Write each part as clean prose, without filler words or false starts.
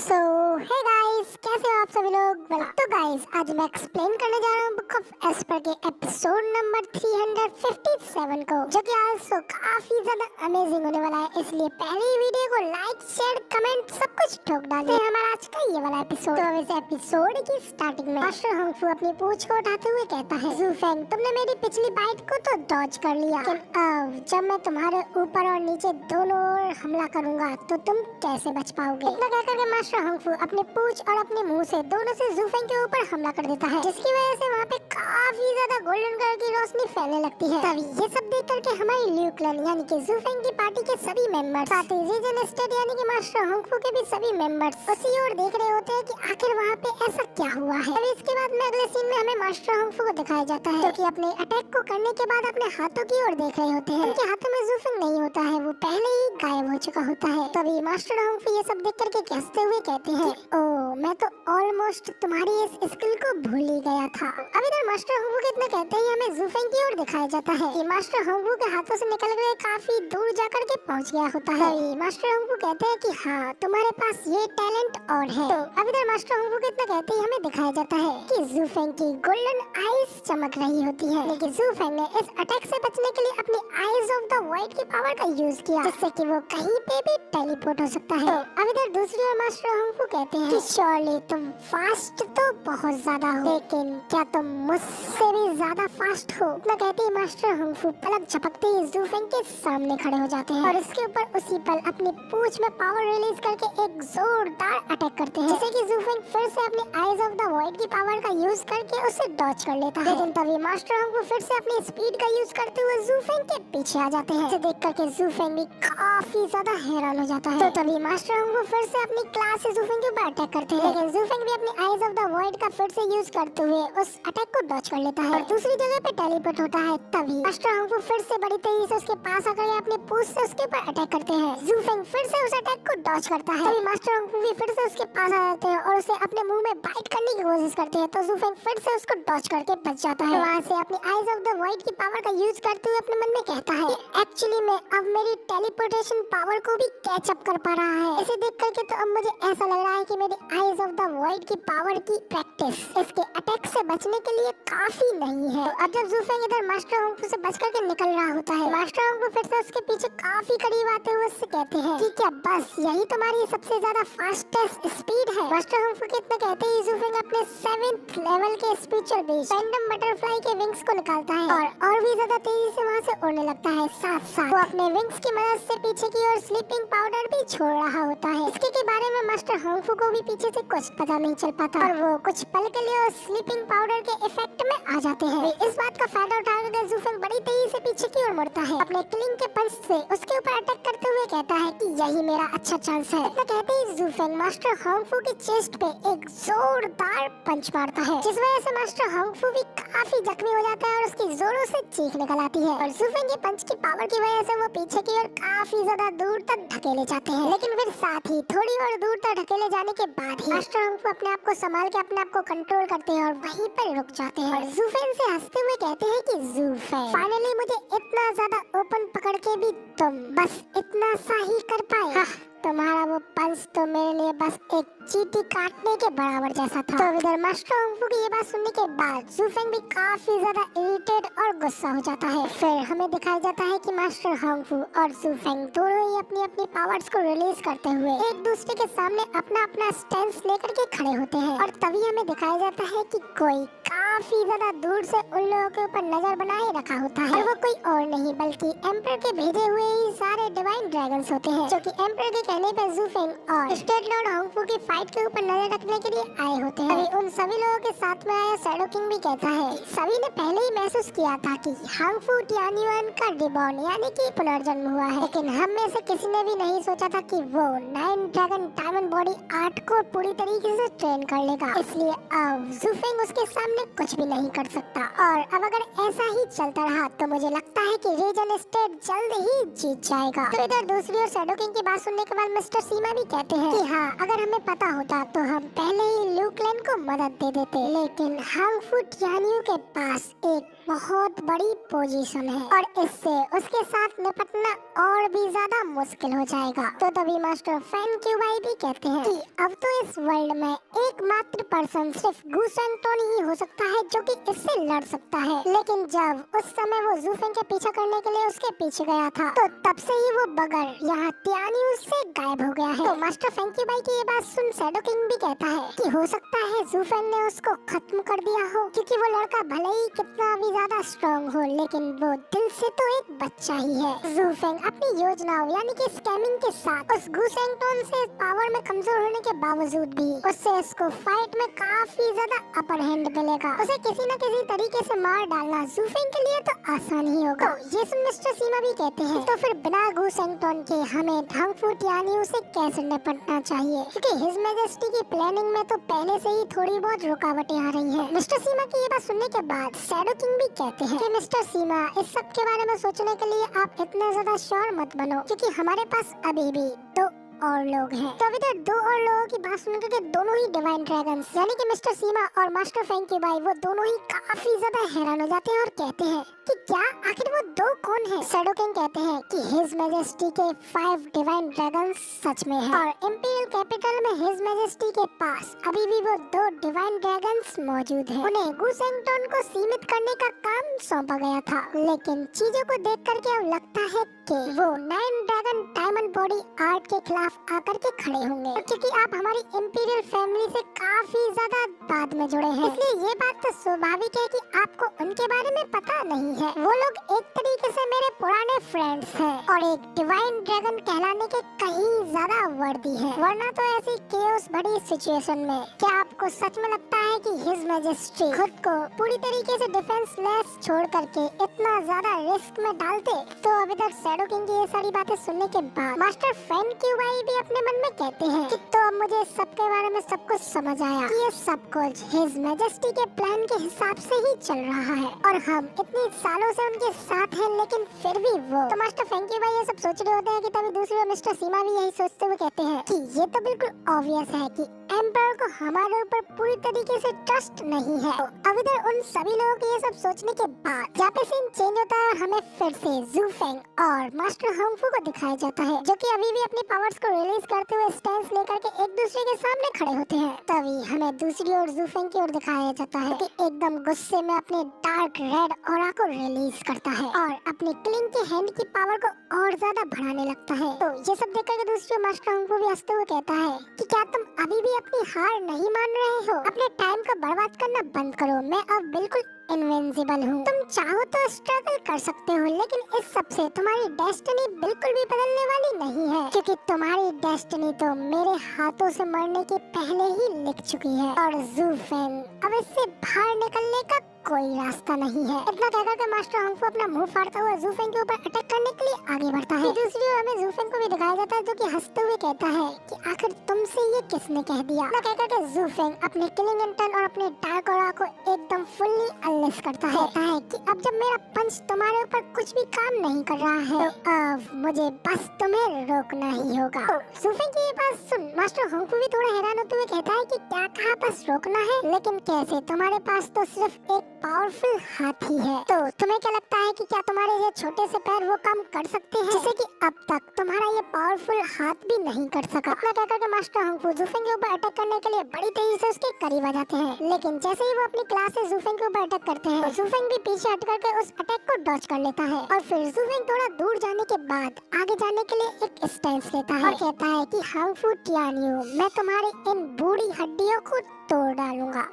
सो hey guys, कैसे हो आप सभी लोग। तो गाइस, आज मैं एक्सप्लेन करने जा रहा हूँ बुक ऑफ एस्पर के एपिसोड नंबर 357 को, जो कि आज सो काफी ज्यादा अमेजिंग होने वाला है। इसलिए पहले ही वीडियो को लाइक शेयर कमेंट सब कुछ ठोक डालिए। हमारा आज का ये वाला एपिसोड। तो इस एपिसोड की स्टार्टिंग में मास्टर हंगफू अपनी पूंछ को उठाते हुए कहता है, ज़ूफेंग, तुमने मेरी पिछली बाइट को तो डॉज कर लिया, लेकिन अब जब मैं तुम्हारे ऊपर और नीचे दोनों ओर हमला करूंगा तो तुम कैसे बच पाओगे। इतना कहकर के मास्टर हंगफू अपने पूंछ और अपने मुंह से दोनों से ज़ूफेंग के ऊपर हमला कर देता है, जिसकी वजह से वहाँ पे काफी ज्यादा गोल्डन कलर की रोशनी फैलने लगती है। तभी ये सब देख करके हमारी ल्यू क्लैन यानी कि ज़ूफेंग की पार्टी के सभी मेंबर्स, साथ ही रीजन स्टेट यानी कि मास्टर हंगफू के भी सभी मेंबर्स उसी ओर देख रहे होते हैं कि आखिर वहाँ पे ऐसा क्या हुआ है। अभी इसके बाद में अगले सीन में हमें मास्टर हंगफू को दिखाया जाता है, जो कि अपने अटैक को करने के बाद अपने हाथों की ओर देख रहे होते हैं। उनके हाथों में ज़ूफेंग नहीं होता है, वो पहले ही गायब हो चुका होता है। तभी मास्टर हंगफू ये सब देख करके हंसते हुए कहते हैं, ओह, मैं तो ऑलमोस्ट तुम्हारी इस स्किल को भूल ही गया था। अब इधर मास्टर हंगफू के इतना कहते ही हमें ज़ूफेंग की ओर दिखाया जाता है कि मास्टर हंगफू के हाथों से निकल गए काफी दूर जाकर के पहुंच गया होता है। मास्टर हंगफू कहते हैं कि हाँ, तुम्हारे पास ये टैलेंट और है। तो अब इधर मास्टर हंगफू के इतना कहते ही हमें दिखाया जाता है कि ज़ूफेंग की गोल्डन आईज चमक रही होती है, लेकिन ज़ूफेंग ने इस अटैक से बचने के लिए अपनी आईज ऑफ द वाइड की पावर का यूज किया, जिससे कि वो कहीं पे भी टेलीपोर्ट हो सकता है। तो अब इधर दूसरी ओर मास्टर हंगफू कहते हैं कि श्योरली तुम फास्ट तो बहुत ज्यादा हो, लेकिन क्या तुम मुझसे भी ज्यादा फास्ट हो। इतना कहते ही मास्टर हंगफू पलक झपकते ही ज़ूफेंग के सामने खड़े हो जाते हैं और इसके ऊपर उसी पल अपनी पूंछ में पावर रिलीज करके एक जोरदार अटैक करते हैं, जिससे कि ज़ूफेंग फिर से अपनी आईज ऑफ द वॉइड की पावर का यूज करके उसे डॉज कर लेता है। लेकिन तभी मास्टर हंगफू फिर से अपनी स्पीड का यूज करते हुए ज़ूफेंग के पीछे आ जाते हैं, जिसे देख करके ज़ूफेंग भी काफी ज्यादा हैरान हो जाता है। तो तभी मास्टर हंगफू फिर से अपनी क्लास से ज़ूफेंग के ऊपर अटैक करते हैं, लेकिन ज़ूफेंग भी अपनी आईज ऑफ द वॉइड का फिर से यूज करते हुए उस अटैक को डॉज कर लेता है और दूसरी जगह पे टेलीपोर्ट होता है। तभी मास्टर हंगफू फिर से बड़ी तेजी से उसके पास आकर अपने पूंछ से उसके ऊपर अटैक करते हैं। ज़ूफेंग फिर से उस अटैक को डॉज करता है। तभी मास्टर हंगफू भी फिर से उसके पास आ जाते हैं और उसे अपने मुंह में बाइट करने की कोशिश करते हैं, तो ज़ूफेंग फिर से उसको डॉज करके बच जाता है। वहाँ से अपनी आईज ऑफ द वॉइड की पावर का यूज करते हुए अपने मन में कहता है, एक्चुअली मैं अब मेरी टेलीपोर्टेशन पावर को भी कैच अप कर पा रहा है। इसे देख करके तो अब मुझे ऐसा लग रहा है कि मेरी आईज ऑफ द वॉइड की पावर की प्रैक्टिस इसके अटैक से बचने के लिए काफी नहीं है। तो अब जब ज़ूफेंग इधर मास्टर हंगफू से बच करके निकल रहा होता है, मास्टर हंगफू फिर से उसके पीछे काफी करीब आते हुए उससे कहते हैं कि क्या बस यही तुम्हारी सबसे ज्यादा फास्टेस्ट स्पीड है। मास्टर हंगफू के इतना कहते ही ज़ूफेंग अपने 7th लेवल के स्पिरिचुअल बीस्ट पेंडम बटरफ्लाई के विंग्स को निकालता है और भी ज्यादा तेजी से वहाँ से उड़ने लगता है। साथ साथ वो अपने विंग्स की मदद से पीछे की ओर स्लीपिंग पाउडर भी छोड़ रहा होता है। इसके के बारे में मास्टर हंगफू को भी पीछे से कुछ पता नहीं चल पाता और वो कुछ पल के लिए उस स्लीपिंग पाउडर के इफेक्ट में आ जाते हैं। इस बात का फायदा उठाकर ज़ूफेंग बड़ी तेजी से पीछे की ओर मुड़ता है, अपने किलिंग के पंच से उसके ऊपर अटैक करते हुए कहता है कि यही मेरा अच्छा चांस है। इतना कहते ही ज़ूफेंग मास्टर हंगफू के चेस्ट पे एक जोरदार पंच मारता है, जिस वजह से मास्टर हंगफू भी काफी जख्मी हो जाता है और उसकी जोरों से चीख निकल आती है और ज़ूफेंग के पंच की पावर की वजह से वो पीछे की ओर काफी ज्यादा दूर तक धकेले जाते हैं। लेकिन फिर साथ ही थोड़ी और दूर तक धकेले जाने के बाद ही मास्टर हंगफू अपने आप को संभाल के अपने आप को कंट्रोल करते हैं और वहीं पर रुक जाते हैं और ज़ूफेंग से हंसते हुए कहते हैं कि ज़ूफेंग, फाइनली मुझे इतना ज्यादा ओपन पकड़ के भी तुम बस इतना सा ही कर पाए। हाँ, तुम्हारा वो पंच तो मेरे लिए बस एक चींटी काटने के बराबर जैसा था। तो इधर मास्टर हंगफू की ये बात सुनने के बाद ज़ूफेंग भी काफी ज्यादा इरिटेट और गुस्सा हो जाता है। फिर हमें दिखाया जाता है कि मास्टर हंगफू और ज़ूफेंग दोनों ही अपनी अपनी पावर्स को रिलीज करते हुए एक दूसरे के सामने अपना अपना स्टैंस लेकर के खड़े होते हैं और तभी हमें दिखाया जाता है कि कोई काफी ज्यादा दूर से उन लोगों के ऊपर नजर बनाए रखा होता है और वो कोई और नहीं बल्कि एम्पर के भेजे हुए ही सारे डिवाइन ड्रैगन्स होते हैं, जो कि एम्पर के कहने पे ज़ूफेंग और स्टेट लॉर्ड हंगफू की फाइट के ऊपर नजर रखने के लिए आए होते हैं। अभी उन सभी लोगों के साथ में आया शैडो किंग भी कहता है, सभी ने पहले ही महसूस किया था कि हंगफू टियान्युएन का रिबॉर्न यानी कि पुनर्जन्म हुआ है, लेकिन हम में से किसी ने भी नहीं सोचा था कि वो 9 ड्रैगन डायमंड बॉडी आर्ट को पूरी तरीके से ट्रेन कर लेगा। इसलिए अब ज़ूफेंग उसके सामने कुछ कुछ भी नहीं कर सकता। और अब अगर ऐसा ही चलता रहा तो मुझे लगता है कि रीजन स्टेट जल्द ही जीत जाएगा। तो इधर दूसरी ओर शैडो किंग की बात सुनने के बाद मिस्टर सीमा भी कहते हैं कि हाँ, अगर हमें पता होता तो हम पहले ही लू क्लैन को मदद दे देते, लेकिन हांगफू टियान्यू के पास एक बहुत बड़ी पोजीशन है और इससे उसके साथ निपटना और भी ज्यादा मुश्किल हो जाएगा। तो तभी मास्टर फैन क्यूबाई भी कहते हैं कि अब तो इस वर्ल्ड में एकमात्र पर्सन सिर्फ गू सेंगटोन ही हो सकता है जो कि इससे लड़ सकता है। लेकिन जब उस समय वो जूफेंग के पीछा करने के लिए उसके पीछे गया था तो तब से ही वो बगर यहाँ टियान्यू से गायब हो गया है। तो मास्टर फैन क्यूबाई की ये बात सुन शैडो किंग भी कहता है कि हो सकता है जूफेंग ने उसको खत्म कर दिया हो, क्योंकि वो लड़का भले ही कितना भी ज्यादा स्ट्रॉन्ग हो लेकिन वो दिल से तो एक बच्चा ही है। जूफेंग अपनी योजनाओं यानी कि स्कैमिंग के साथ उस गू सेंगटोन से पावर में कमजोर होने के बावजूद भी उससे उसको फाइट में काफी ज्यादा अपर हैंड मिलेगा। उसे किसी न किसी तरीके से मार डालना जूफेंग के लिए तो आसान ही होगा। तो ये सुन मिस्टर सीमा भी कहते हैं तो फिर बिना गू सेंगटोन के हमें हांगफू टियान्यू से कैसे निपटना चाहिए, क्योंकि हिज मैजेस्टी की प्लानिंग में तो पहले से ही थोड़ी बहुत रुकावटें आ रही हैं। मिस्टर सीमा की ये बात सुनने के बाद शैडो किंग भी कहते हैं कि मिस्टर सीमा, इस सब के बारे में सोचने के लिए आप इतना ज्यादा श्योर मत बनो, क्योंकि हमारे पास अभी भी दो और लोग हैं। तो अभी तक दो और लोगों की बात सुनकर के दोनों ही डिवाइन ड्रैगन्स यानी कि मिस्टर सीमा और मास्टर फैंग क्यूबाई वो दोनों ही काफी ज्यादा हैरान हो जाते हैं और कहते हैं कि क्या आखिर वो दो कौन है। शैडो किंग कहते हैं कि हिज मैजेस्टी के 5 डिवाइन ड्रैगन्स सच में है और इंपीरियल कैपिटल में हिज मैजेस्टी के पास अभी भी वो 2 डिवाइन ड्रैगन्स मौजूद हैं। उन्हें गू सेंगटोन को सीमित करने का काम सौंपा गया था, लेकिन चीजों को देख करके अब लगता है कि वो 9 ड्रैगन डायमंड बॉडी आर्ट के खिलाफ आकर के खड़े होंगे, क्योंकि आप हमारी इंपीरियल फैमिली से काफी ज्यादा बाद में जुड़े हैं, इसलिए ये बात तो स्वाभाविक है कि आपको उनके बारे में पता नहीं है। वो लोग एक तरीके से मेरे पुराने फ्रेंड्स हैं और एक डिवाइन ड्रैगन कहलाने के कहीं ज्यादा वर्दी है, वरना तो ऐसी केओस बड़ी सिचुएशन में क्या आपको सच में लगता है कि हिज मैजेस्टी खुद को पूरी तरीके से डिफेंसलेस छोड़ करके इतना ज्यादा रिस्क में डालते। तो अभी तक शैडो किंग की ये सारी बातें सुनने के बाद मास्टर फैन क्यूबाई भी अपने मन में कहते हैं कि तो अब मुझे सबके बारे में सब कुछ समझ आया कि ये सब कुछ हिज मैजेस्टी के प्लान के हिसाब से ही चल रहा है और हम इतने सालों से उनके साथ हैं, लेकिन फिर भी वो। तो मास्टर फैंक क्यूबाई ये सब सोच रहे होते हैं कि तभी दूसरी ओर मिस्टर सीमा भी यही सोचते हुए कहते हैं कि ये तो बिल्कुल ऑब्वियस है कि एम्पायर को हमारे ऊपर पूरी तरीके से ट्रस्ट नहीं है। तो अब इधर उन सभी लोगों के ये सब सोचने के बाद यहाँ पे सीन चेंज होता है और हमें फिर से जूफेंग और मास्टर हांगफू को दिखाया जाता है, जो कि अभी भी अपनी पावर्स को रिलीज करते हुए स्टैंस लेकर के एक दूसरे के सामने खड़े होते हैं। तभी हमें दूसरी ओर जूफेंग की ओर दिखाया जाता है कि एकदम गुस्से में अपने डार्क रेड ऑरा को रिलीज करता है और अपने क्लिंग के हैंड की पावर को और ज्यादा बढ़ाने लगता है। तो ये सब देखकर के दूसरी ओर मास्टर हांगफू भी हंसते हुए कहता है कि क्या तुम अभी भी अपनी हार नहीं मान रहे हो? अपने टाइम को बर्बाद करना बंद करो, मैं अब बिल्कुल इनविंसिबल हूँ। तुम चाहो तो स्ट्रगल कर सकते हो, लेकिन इस सब से तुम्हारी डेस्टिनी बिल्कुल भी बदलने वाली नहीं है, क्योंकि तुम्हारी डेस्टिनी तो मेरे हाथों से मरने के पहले ही लिख चुकी है और जूफेंग अब इससे बाहर निकलने का कोई रास्ता नहीं है। इतना कहकर के मास्टर हांगफू अपना मुंह फाड़ता हुआ जूफेंग के ऊपर अटैक करने के लिए आगे बढ़ता है। दूसरी ओर हमें जूफेंग को भी दिखाया जाता है, जो कि हंसते हुए कहता है कि आखिर तुमसे ये किसने कह दिया। इतना कहकर के जूफेंग अपने किलिंग इंटर्न और अपने डार्क ऑरा को एकदम फुल्ली अनलेश करता है। कहता है कि अब जब मेरा पंच तुम्हारे ऊपर कुछ भी काम नहीं कर रहा है तो अब मुझे बस तुम्हें रोकना ही होगा। तो जूफेंग की ये बात सुन मास्टर हांगफू भी थोड़ा हैरान होते हुए कहता है कि क्या कहा बस रोकना है, लेकिन कैसे? तुम्हारे पास तो सिर्फ एक पावरफुल हाथी है, तो तुम्हें क्या लगता है कि क्या तुम्हारे ये छोटे से पैर वो काम कर सकते हैं जिसे कि अब तक तुम्हारा ये पावरफुल हाथ भी नहीं कर सका। अपना कहकर के मास्टर हांगफू जूफेंग के ऊपर अटैक करने के लिए बड़ी तेजी से उसके करीब आ जाते हैं, लेकिन जैसे ही वो अपनी क्लास से जूफेंग के ऊपर अटैक करते हैं तो जूफेंग भी पीछे हट करके उस अटैक को डॉज कर लेता है और फिर जूफेंग थोड़ा दूर जाने के बाद आगे जाने के लिए एक स्टैंस लेता है और कहता है कि हांगफू टियान्यू, मैं तुम्हारी इन बूढ़ी हड्डियों को तोड़ डालूंगा।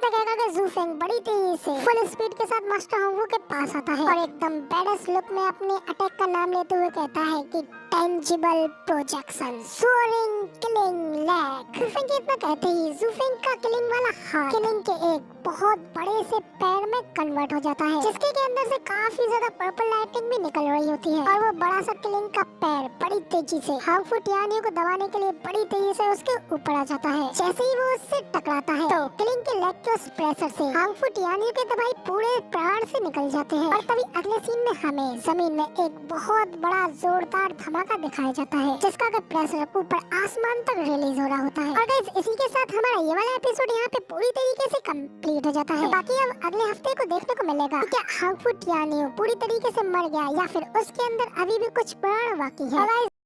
जूफेंग बड़ी तेजी से फुल स्पीड के साथ मास्टर हांगफू के पास आता है और एकदम बैडस लुक में अपने अटैक का नाम लेते हुए कहता है कि टेंजिबल प्रोजेक्शन सोअरिंग किलिंग लेग। जूफेंग इतना कहते ही जूफेंग का किलिंग वाला हाथ किलिंग के एक बहुत बड़े से पैर में कन्वर्ट हो जाता है, जिसके के अंदर से काफी ज्यादा पर्पल लाइटिंग भी निकल रही होती है और वो बड़ा सा किलिंग का पैर बड़ी तेजी से हार्मफुल टियानियों को दबाने के लिए बड़ी तेजी से उसके ऊपर आ जाता है। जैसे ही वो उससे टकराता है तो किलिंग के लेग के उस प्रेशर से हार्मफुल टियानियों के दवाई पूरे प्राण से निकल जाते हैं और तभी अगले सीन में हमें जमीन में एक बहुत बड़ा जोरदार धमाका दिखाया जाता है, जिसका का प्रेशर ऊपर आसमान तक रिलीज हो रहा होता है। और गाइस इसी के साथ हमारा ये वाला एपिसोड यहाँ पे पूरी तरीके से कंप्लीट हो जाता है। बाकी अब अगले हफ्ते को देखने को मिलेगा कि क्या हार्मफुल टियानियो पूरी तरीके से मर गया या फिर उसके अंदर अभी भी कुछ प्राण बाकी है।